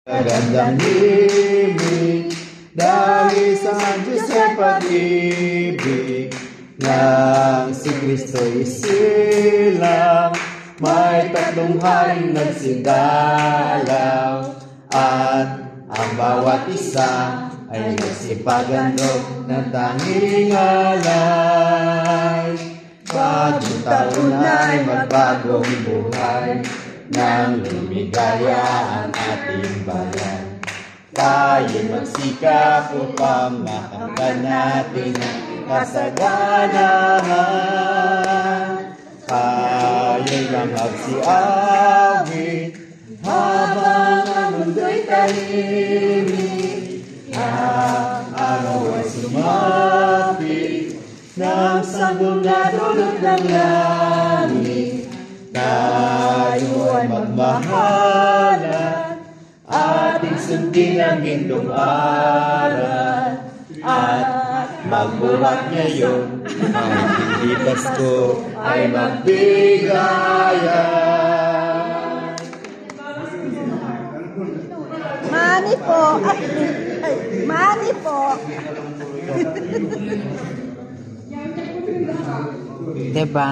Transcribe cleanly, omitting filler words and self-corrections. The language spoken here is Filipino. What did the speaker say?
Magandang himig dahil sa Diyos ay pag-ibig nang si Kristo'y isilang, may tatlong haring nagsidalaw at ang bawat isa ay nagsipagandog ng tanging alay. Bagong taon ay magbagong buhay nang lumigaya ang ating bayan. Tayo'y magsikap upang makamtan natin ang kasaganahan. Tayo'y magsiawit habang ang mundo'y tahimik. Ang araw ay sumapit ng sanggol na dulot ng langit. Tayo ay magmahalan, ating sundin ang gintong aral, at magbuhat ngayon, ang hindi Pasko ay magbigayan. Mani po. Mani po. Diba?